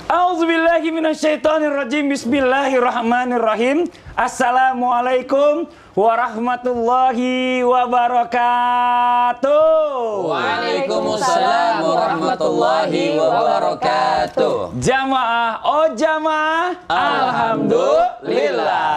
A'udzubillahi minasyaitonirrajim. Bismillahirrahmanirrahim. Assalamualaikum warahmatullahi wabarakatuh. Waalaikumsalam warahmatullahi wabarakatuh. Jamaah, oh jamaah, alhamdulillah.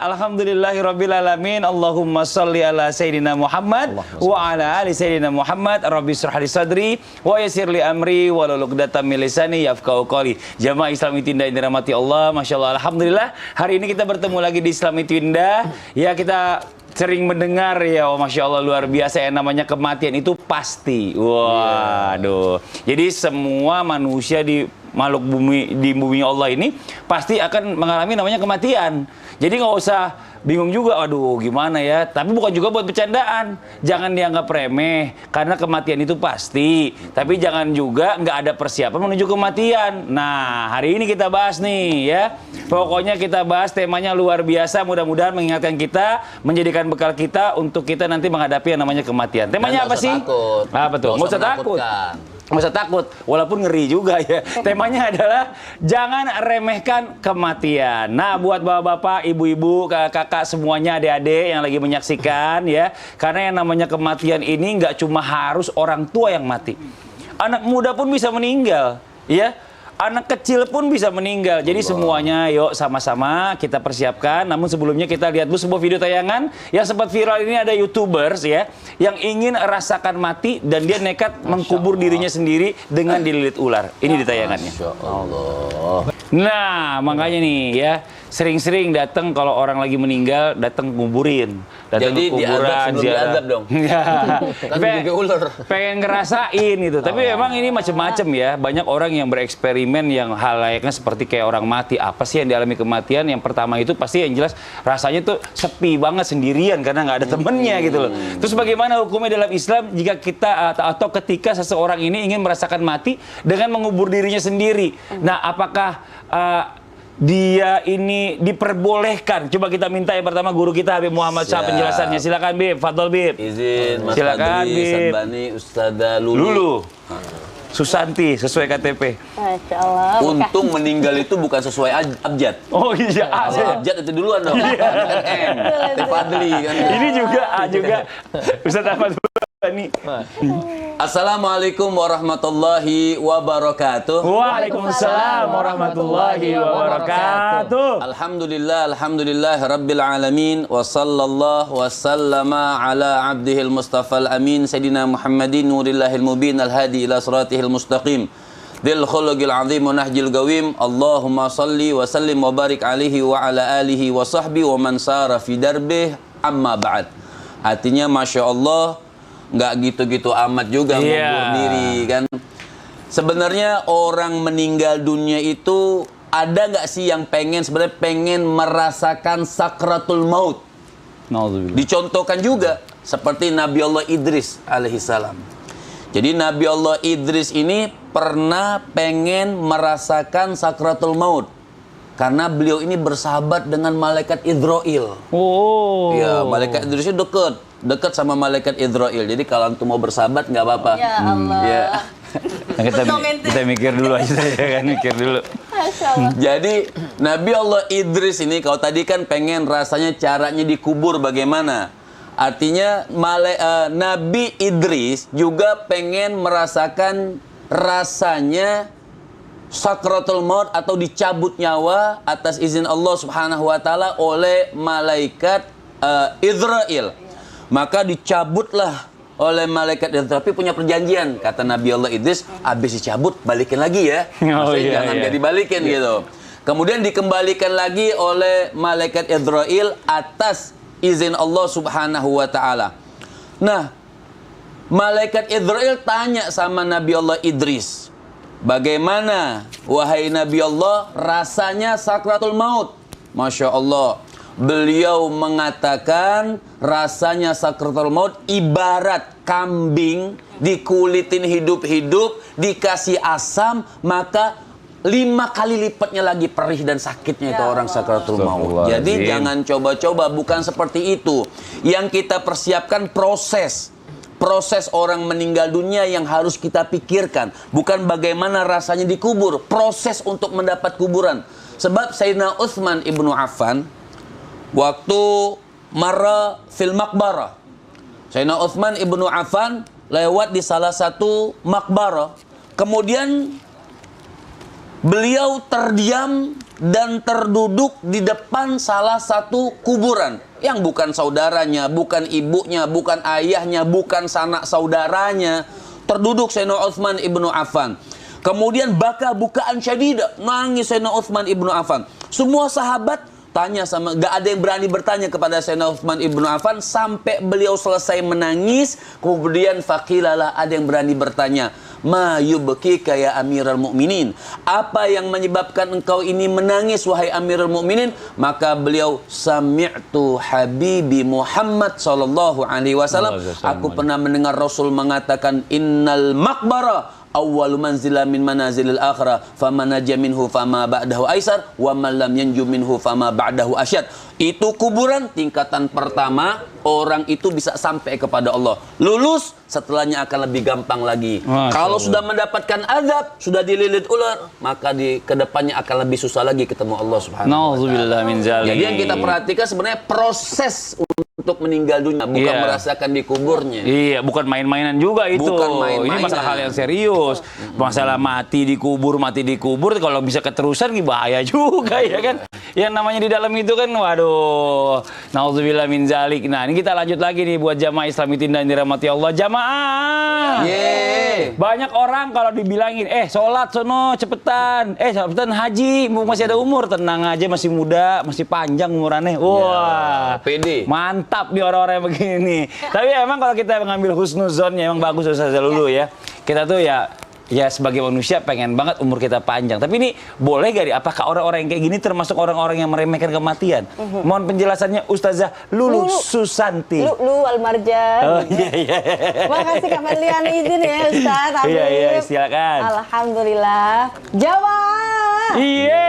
Alhamdulillahirabbil alamin. Allahumma shalli ala sayyidina Muhammad wa ala ali sayyidina Muhammad. Rabbi shrah li sadri wa yassir li amri wahlul 'uqdatam min lisani yafqahu qawli. Jamaah Islam Itinda yang dirahmati Allah, masyaallah, alhamdulillah. Hari ini kita bertemu lagi di Islam Itinda. Ya, kita sering mendengar ya, oh, Masya Allah, luar biasa yang namanya kematian itu pasti. Waduh. Jadi semua manusia di makhluk bumi, di bumi Allah ini pasti akan mengalami namanya kematian. Jadi nggak usah bingung juga, aduh gimana ya. Tapi bukan juga buat bercandaan. Jangan dianggap remeh, karena kematian itu pasti. Tapi jangan juga nggak ada persiapan menuju kematian. Nah, hari ini kita bahas nih ya. Pokoknya kita bahas, temanya luar biasa. Mudah-mudahan mengingatkan kita, menjadikan bekal kita untuk kita nanti menghadapi yang namanya kematian. Temanya apa sih? Apa tuh? Nggak usah takut. Nggak usah takut, walaupun ngeri juga ya. Temanya adalah jangan remehkan kematian. Nah, buat bapak-bapak, ibu-ibu, kakak-kakak semuanya, adik-adik yang lagi menyaksikan ya. Karena yang namanya kematian ini nggak cuma harus orang tua yang mati. Anak muda pun bisa meninggal, ya. Anak kecil pun bisa meninggal. Jadi semuanya yuk sama-sama kita persiapkan. Namun sebelumnya kita lihat dulu sebuah video tayangan yang sempat viral. Ini ada YouTubers ya yang ingin rasakan mati dan dia nekat mengkubur dirinya sendiri dengan dililit ular. Ini di tayangannya. Masya Allah. Nah, makanya nih ya, sering-sering datang kalau orang lagi meninggal, datang nguburin. Datang jadi ke kuburan, diadab dong. Kan juga ular. Pengen ngerasain gitu. Tapi memang ini macam-macam ya. Banyak orang yang bereksperimen yang hal layaknya seperti kayak orang mati. Apa sih yang dialami kematian? Yang pertama itu pasti yang jelas rasanya tuh sepi banget, sendirian karena nggak ada temennya gitu loh. Terus bagaimana hukumnya dalam Islam jika kita atau ketika seseorang ini ingin merasakan mati dengan mengubur dirinya sendiri? Nah, apakah dia ini diperbolehkan? Coba kita minta yang pertama guru kita Habib Muhammad Syah penjelasannya. Silakan Bib, Fadol Bib. Izin Mas Silakan Fadli, Bib. Sabani, Ustadzah Lulu. Susanti sesuai KTP. Masya Allah. Untung meninggal itu bukan sesuai abjad. Oh iya, Kalau abjad itu duluan dong. Kan M, Fadli kan. Ini juga Ustaz Ahmad Bani. Assalamualaikum warahmatullahi wabarakatuh. Waalaikumsalam warahmatullahi wabarakatuh. Alhamdulillah rabbil alamin. Wa sallallahu wa sallama ala abdihil mustafal amin. Sayyidina Muhammadin nurillahil mubin. Al-hadi ila siratihil mustaqim. Dil khuluqil azim wa nahjil gawim. Allahumma salli wa sallim wa barik alihi wa ala alihi wa sahbihi wa man sara fi darbih amma ba'd. Artinya Masya Allah, nggak gitu-gitu amat juga ngubur diri kan. Sebenarnya orang meninggal dunia itu ada nggak sih yang sebenarnya pengen merasakan sakratul maut? Dicontohkan juga seperti Nabi Allah Idris alaihissalam. Jadi Nabi Allah Idris ini pernah pengen merasakan sakratul maut karena beliau ini bersahabat dengan malaikat Idrail. Oh. Ya, malaikat Idris itu dekat sama malaikat Idrail. Jadi kalau antum mau bersahabat nggak apa-apa. Ya Allah. Ya. Nah, kita mikir dulu aja kan, mikir dulu. Masya Allah. Jadi Nabi Allah Idris ini, kalau tadi kan pengen rasanya caranya dikubur bagaimana. Artinya Nabi Idris juga pengen merasakan rasanya sakratul maut atau dicabut nyawa atas izin Allah Subhanahu wa taala oleh malaikat Idrail. Maka dicabutlah oleh malaikat Idrail, tapi punya perjanjian. Kata Nabi Allah Idris, habis dicabut balikin lagi ya. Maksudnya jangan gak dibalikin gitu. Kemudian dikembalikan lagi oleh malaikat Idrail atas izin Allah Subhanahu wa taala. Nah, malaikat Idrail tanya sama Nabi Allah Idris, bagaimana wahai Nabi Allah rasanya sakratul maut? Masya Allah, beliau mengatakan rasanya sakratul maut ibarat kambing dikulitin hidup-hidup, dikasih asam, maka 5 kali lipatnya lagi perih dan sakitnya itu orang sakratul maut. Jadi jangan coba-coba, bukan seperti itu. Yang kita persiapkan proses Proses orang meninggal dunia yang harus kita pikirkan, bukan bagaimana rasanya dikubur, proses untuk mendapat kuburan. Sebab Sayyidina Utsman ibnu Affan waktu marra fil maqbarah, Sayyidina Utsman ibnu Affan lewat di salah satu makbarah, kemudian beliau terdiam dan terduduk di depan salah satu kuburan yang bukan saudaranya, bukan ibunya, bukan ayahnya, bukan sanak saudaranya. Terduduk Sayyidina Utsman ibnu Affan. Kemudian baka bukaan syadida, nangis Sayyidina Utsman ibnu Affan. Semua sahabat tanya sama, gak ada yang berani bertanya kepada Sayyidina Utsman ibnu Affan sampai beliau selesai menangis. Kemudian faqilalah, ada yang berani bertanya, ma yubkika ya Amirul Mukminin, apa yang menyebabkan engkau ini menangis wahai Amirul Mukminin? Maka beliau, sami'tu habibi Muhammad sallallahu alaihi wasallam, aku pernah mendengar Rasul mengatakan, innal maqbara awwalu manzila min manazilil akhirah, faman naja minhu fama ba'dahu aisar, wa man lam yanju minhu fama ba'dahu asyad. Itu kuburan tingkatan pertama, orang itu bisa sampai kepada Allah. Lulus, setelahnya akan lebih gampang lagi. Kalau sudah mendapatkan azab, sudah dililit ular, maka di kedepannya akan lebih susah lagi ketemu Allah Subhanahu wa ta'ala. Min zalik. Jadi yang kita perhatikan sebenarnya proses untuk meninggal dunia, bukan merasakan di kuburnya. Iya, bukan main-mainan juga itu. Bukan main-mainan. Ini masalah hal yang serius. Masalah mati dikubur, kalau bisa keterusan bahaya juga ya kan. Yang namanya di dalam itu kan, waduh, naudzubillah min zalik. Nah, ini kita lanjut lagi nih buat jamaah Islamitin dan dirahmati Allah. Jamaah. Yeay. Banyak orang kalau dibilangin, sholat sono cepetan, cepetan haji, masih ada umur, tenang aja, masih muda, masih panjang umurannya. Wah, pede. Mantap nih orang-orang yang begini. Tapi emang kalau kita mengambil husnuzonnya, emang bagus Ustaz dulu ya. Kita tuh ya sebagai manusia pengen banget umur kita panjang. Tapi ini boleh gak, apakah orang-orang yang kayak gini termasuk orang-orang yang meremehkan kematian? Mohon penjelasannya Ustazah Lulu Susanti. Lulu Almarjan. Oh iya. Makasih Kak Fadlian izin ya Ustaz. Iya, silakan. Alhamdulillah. Jawa. Iya.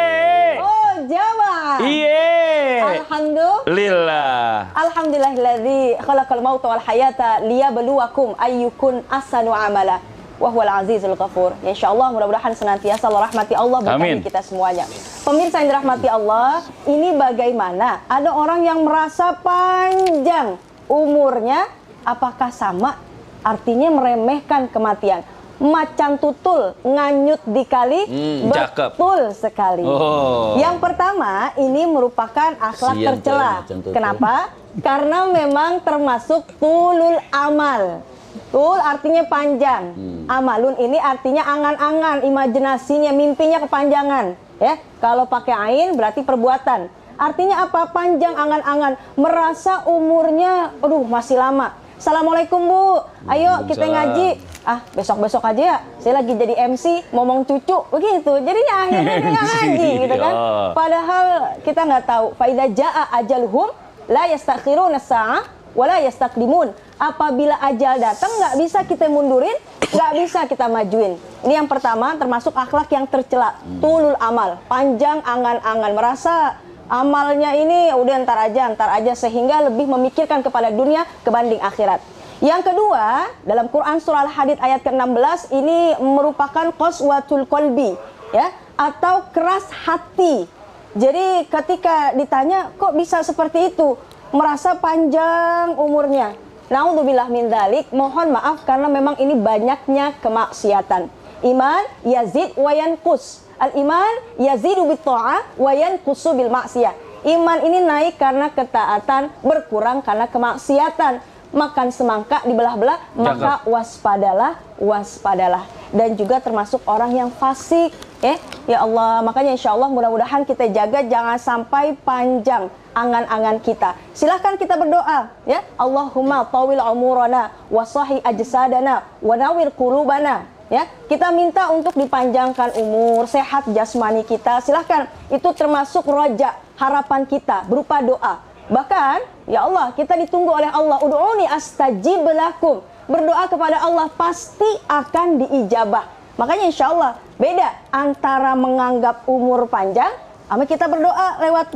Oh, Jawa. Iya. Alhamdulillah. Alhamdulillahilladzi khalaqal mauta wal hayata liyabluwakum ayyukum ahsanu amala. Wahwal azizul ghafur. Ya insyaallah mudah-mudahan senantiasa Allah rahmati Allah berkati kita semuanya. Pemirsa yang dirahmati Allah, ini bagaimana? Ada orang yang merasa panjang umurnya, apakah sama? Artinya meremehkan kematian. Macan tutul nganyut dikali, betul sekali. Yang pertama, ini merupakan akhlak tercela. Kenapa? Karena memang termasuk tulul amal. Tul artinya panjang. Amalun ini artinya angan-angan, imajinasinya, mimpinya kepanjangan. Ya, kalau pakai ain berarti perbuatan. Artinya apa? Panjang angan-angan, merasa umurnya, aduh masih lama. Assalamualaikum Bu, ayo kita ngaji. Besok-besok aja ya, saya lagi jadi MC, ngomong cucu, begitu. Jadinya akhirnya dia ngaji gitu kan. Padahal kita nggak tahu. Faida jaa ajaluhum la yastakhiruna sa'ah wa la yastaqdimun. Apabila ajal datang, nggak bisa kita mundurin, nggak bisa kita majuin. Ini yang pertama, termasuk akhlak yang tercela. Tulul amal, panjang angan-angan, merasa amalnya ini udah ntar aja, sehingga lebih memikirkan kepada dunia kebanding akhirat. Yang kedua, dalam Quran surah Al-Hadid ayat ke-16, ini merupakan qaswatul qalbi, ya, atau keras hati. Jadi ketika ditanya, kok bisa seperti itu? Merasa panjang umurnya. Naudzubillah min dzalik, mohon maaf karena memang ini banyaknya kemaksiatan. Iman yazid wa yanqus. Al-iman yazidu bit ta'ah wa yanqusu bil maksiyah. Iman ini naik karena ketaatan, berkurang karena kemaksiatan. Makan semangka dibelah-belah, maka waspadalah. Dan juga termasuk orang yang fasik, ya Allah. Makanya insya Allah mudah-mudahan kita jaga jangan sampai panjang angan-angan kita. Silahkan kita berdoa, ya. Allahumma tawil umurana wa sahih ajsadana wa nawir qulubana. Ya, kita minta untuk dipanjangkan umur, sehat jasmani kita. Silahkan, itu termasuk roja, harapan kita berupa doa. Bahkan, ya Allah, kita ditunggu oleh Allah. Ud'uni astajib lakum. Berdoa kepada Allah pasti akan diijabah. Makanya insya Allah beda antara menganggap umur panjang sama kita berdoa lewat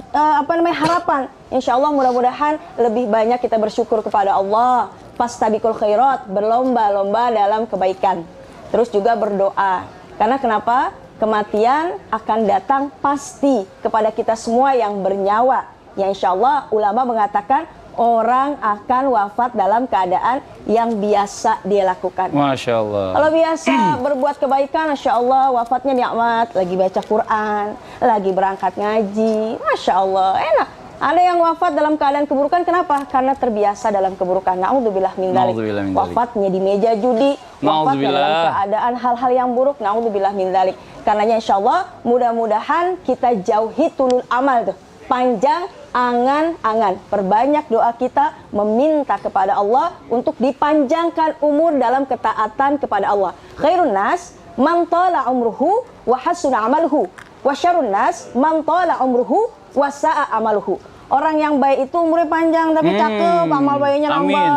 harapan. Insya Allah mudah-mudahan lebih banyak kita bersyukur kepada Allah. fastabiqul khairat, berlomba-lomba dalam kebaikan. Terus juga berdoa. Karena kenapa? Kematian akan datang pasti kepada kita semua yang bernyawa. Ya insya Allah ulama mengatakan orang akan wafat dalam keadaan yang biasa dia lakukan. Masya Allah. Kalau biasa berbuat kebaikan, Masya Allah, wafatnya nikmat, lagi baca Quran, lagi berangkat ngaji, Masya Allah, enak. Ada yang wafat dalam keadaan keburukan, kenapa? Karena terbiasa dalam keburukan. Na'udzubillah min dzalik. Wafatnya di meja judi, wafatnya dalam keadaan hal-hal yang buruk, na'udzubillah min dzalik. Karenanya insya Allah, mudah-mudahan kita jauhi tulul amal tuh. Panjang angan-angan, perbanyak doa kita meminta kepada Allah untuk dipanjangkan umur dalam ketaatan kepada Allah. Khairun nas man tala umruhu wa hasuna amaluhu wa syarrun nas man tala umruhu wa sa'a amaluhu. Orang yang baik itu umurnya panjang tapi cakep, amal baiknya nambah.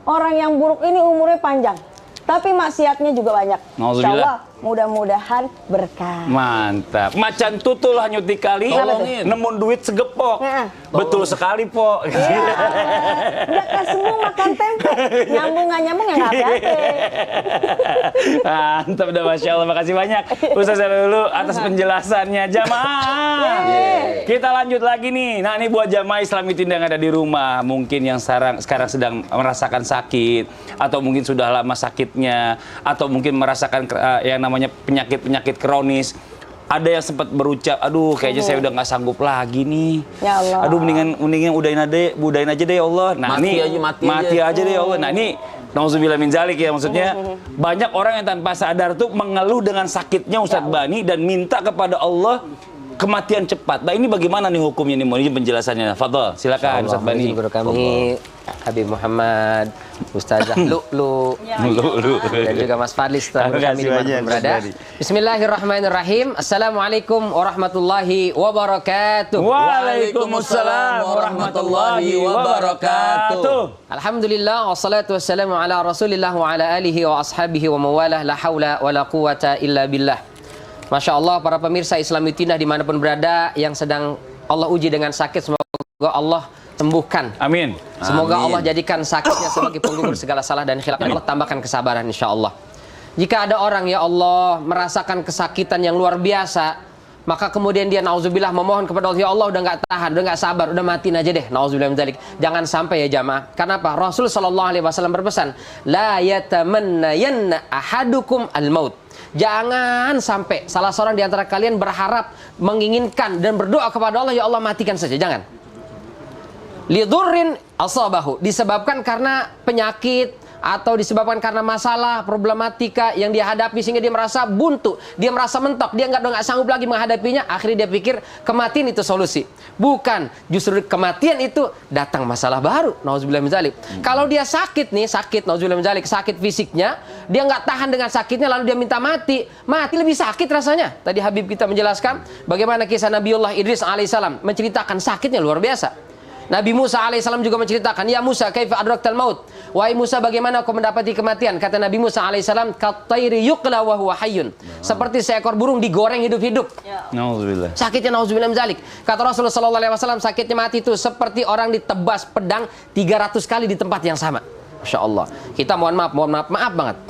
Orang yang buruk ini umurnya panjang tapi maksiatnya juga banyak. Insyaallah mudah-mudahan berkah. Mantap. Macan tutul hanyut dikali, nemun duit segepok. Betul sekali, Po. Iya. Udah kasihmu makan tempe. Nyambung nggak nyambung ya nggak hati-hati. Mantap, udah Masya Allah. Makasih banyak Ustaz dulu atas penjelasannya. Jamaah. Kita lanjut lagi nih. Nah, ini buat jamaah Islamitin yang ada di rumah. Mungkin yang sekarang sedang merasakan sakit. Atau mungkin sudah lama sakitnya. Atau mungkin merasakan yang namanya penyakit-penyakit kronis. Ada yang sempat berucap, aduh kayaknya saya udah nggak sanggup lagi nih. Ya Allah. Aduh mendingan udahin aja deh ya Allah. Nah, mati aja deh ya Allah. Nah, ini nauzubillah min zalik ya, maksudnya banyak orang yang tanpa sadar tuh mengeluh dengan sakitnya Ustadz Bani dan minta kepada Allah kematian cepat. Nah, ini bagaimana nih hukumnya nih? Mohon penjelasannya. Fadhol, silakan Ustadz Bani. Guru kami Habib Muhammad, Ustazah Lu'lu, dan juga Mas Fadli setelah kami dimanapun berada. Bismillahirrahmanirrahim. Assalamualaikum warahmatullahi wabarakatuh. Waalaikumsalam warahmatullahi wabarakatuh. Alhamdulillah, wassalatu wassalamu ala rasulillah wa ala alihi wa ashabihi wa mawalah, la hawla wa la quwata illa billah. Masya Allah, para pemirsa Islamitinah dimanapun berada yang sedang Allah uji dengan sakit, semoga Allah sembuhkan. Amin. Semoga Allah jadikan sakitnya sebagai penggugur segala salah dan khilaf. Allah tambahkan kesabaran insya Allah. Jika ada orang ya Allah merasakan kesakitan yang luar biasa, maka kemudian dia nauzubillah memohon kepada Allah, ya Allah udah nggak tahan, udah nggak sabar, udah matiin aja deh. Nauzubillah min dzalik. Jangan sampai ya jamaah. Karena apa? Rasul sallallahu alaihi wasallam berpesan, la yatamannayanna ahadukum al-maut. Jangan sampai salah seorang di antara kalian berharap, menginginkan dan berdoa kepada Allah, ya Allah matikan saja. Jangan. Lidurrin asabahu, disebabkan karena penyakit atau disebabkan karena masalah problematika yang dia hadapi sehingga dia merasa buntu, dia merasa mentok, dia nggak sanggup lagi menghadapinya, akhirnya dia pikir kematian itu solusi. Bukan, justru kematian itu datang masalah baru. Nauzubillah min dzalik. Kalau dia sakit nih, nauzubillah min dzalik, sakit fisiknya, dia nggak tahan dengan sakitnya lalu dia minta mati lebih sakit rasanya. Tadi Habib kita menjelaskan bagaimana kisah Nabiullah Idris alaihissalam menceritakan sakitnya luar biasa. Nabi Musa alaihissalam juga menceritakan, ya Musa, kaifa adraktal maut? Wahai Musa, bagaimana kau mendapati kematian? Kata Nabi Musa alaihissalam, katairi yuqla wa huwa hayyun. Seperti seekor burung digoreng hidup-hidup. Nauzubillah. Sakitnya nauzubillah min dzalik. Kata Rasulullah sallallahu alaihi wasallam, sakitnya mati itu seperti orang ditebas pedang 300 kali di tempat yang sama. Masya Allah. Kita mohon maaf banget.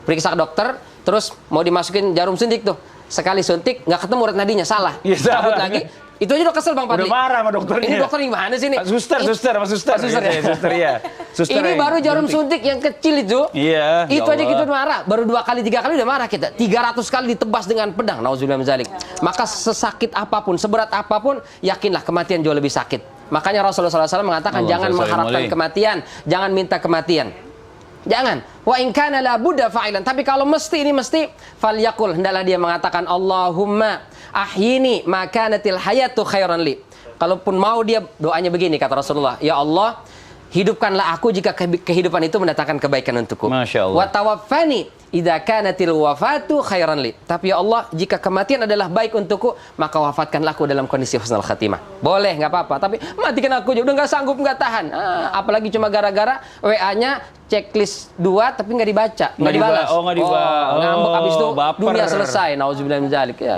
Periksa ke dokter, terus mau dimasukin jarum suntik tuh. Sekali suntik nggak ketemu urat nadinya, salah. Cabut lagi. Itu aja udah kesel Bang Fadli. Udah marah sama dokternya. Ini dokter gimana sih nih? Suster ya. Ini baru jarum suntik yang kecil itu. Iya. Itu aja gitu marah. Baru 2 kali 3 kali udah marah kita. 300 kali ditebas dengan pedang. Nauzubillah min dzalik. Maka sesakit apapun, seberat apapun, yakinlah kematian jauh lebih sakit. Makanya Rasulullah SAW mengatakan jangan mengharapkan kematian, jangan minta kematian. Jangan. Wa in kana la budda fa'ilan. Tapi kalau mesti falyaqul, hendaklah dia mengatakan Allahumma ahyini makanatil hayatu khairan li. Kalaupun mau dia doanya begini kata Rasulullah, ya Allah, hidupkanlah aku jika kehidupan itu mendatangkan kebaikan untukku. Masya Allah. Wa tawaffani idza kanatil wafatu khairan li. Tapi ya Allah, jika kematian adalah baik untukku, maka wafatkanlah aku dalam kondisi husnul khatimah. Boleh, nggak apa-apa. Tapi matikan aku aja, udah nggak sanggup, nggak tahan. Apalagi cuma gara-gara WA-nya checklist 2 tapi nggak dibaca, nggak dibalas. Nggak dibalas. Ngambek habis itu baper. dunia selesai. Nauzubillah min dzalik ya.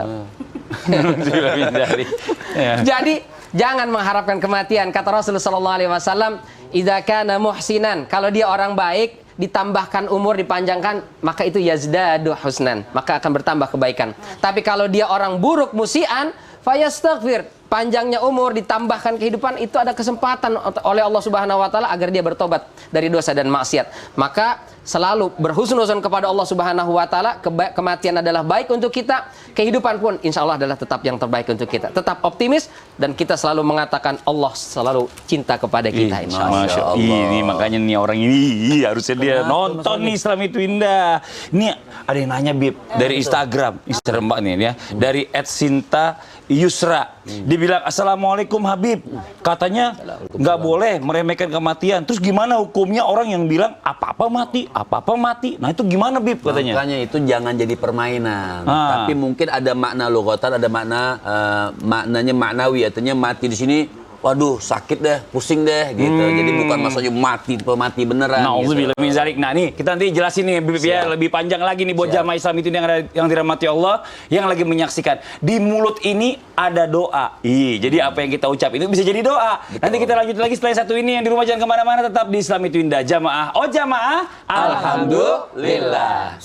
Nauzubillah min dzalik. Ya. Jadi Jangan mengharapkan kematian. Kata Rasulullah sallallahu alaihi wasallam, "Idza kana muhsinan." Kalau dia orang baik, ditambahkan umur, dipanjangkan, maka itu yazdadu husnan, maka akan bertambah kebaikan. Tapi kalau dia orang buruk, musian, fayastaghfir, panjangnya umur ditambahkan kehidupan, itu ada kesempatan oleh Allah Subhanahu wa taala agar dia bertobat dari dosa dan maksiat. Maka selalu berhusnuzon kepada Allah Subhanahu wa taala, kematian adalah baik untuk kita, kehidupan pun insya Allah adalah tetap yang terbaik untuk kita. Tetap optimis dan kita selalu mengatakan Allah selalu cinta kepada kita insya Allah. Masya Allah. Ini makanya nih orang ini harusnya dia nonton nih Islam itu indah. Ini ada yang nanya Bib dari Instagram Mbak nih ya, dari @Sinta Yusra. Dibilang Assalamualaikum Habib. Katanya nggak boleh meremehkan kematian. Terus gimana hukumnya orang yang bilang apa-apa mati, apa-apa mati? Nah itu gimana Bib katanya? Makanya itu jangan jadi permainan. Tapi mungkin ada makna lugatan, ada maknanya maknawi. Artinya mati di sini, waduh sakit deh, pusing deh gitu. Jadi bukan maksudnya mati beneran. Nauzubillah min zalik. Nah nih kita nanti jelasin nih Bib ya, lebih panjang lagi nih buat jamaah Islam itu yang dirahmati Allah, yang lagi menyaksikan. Di mulut ini ada doa. Jadi apa yang kita ucap itu bisa jadi doa. Betul. Nanti kita lanjut lagi setelah satu ini. Yang di rumah jangan kemana-mana, tetap di Islam itu indah. Jamaah, oh jamaah, alhamdulillah.